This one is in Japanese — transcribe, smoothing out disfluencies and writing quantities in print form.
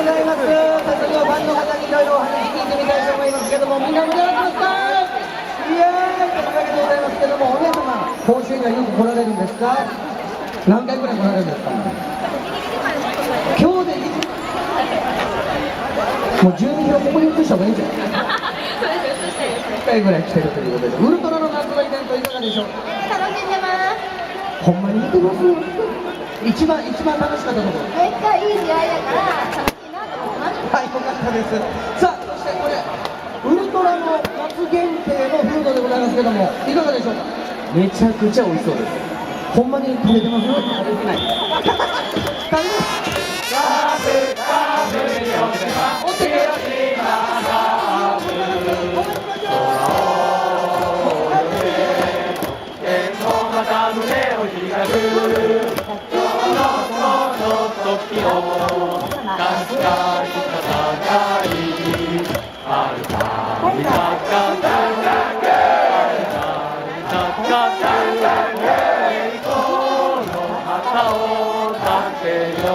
ございます。さあそれではファンの方にいろいろお話聞いてみたいと思いますけども、みんな盛り上がってますか？イエーイというわけでございますけども、お姉様甲子園にはよく来られるんですか？何回くらい来られるんですか？今日でもう12票ここに移した方がいいんじゃない？1回ぐらい来てるということで、ウルトラの夏のイベントいかがでしょうか？楽しんでます。ほんまに見てます？一番楽しかったところ。めっちゃいい試合やから楽しいなと思います。はい、よかったです。さあ、そしてこれウルトラの夏限定のフードでございますけども、いかがでしょうか？めちゃくちゃ美味しそうです。ほんまに食べてます？食べてない。食べて旗を立てよ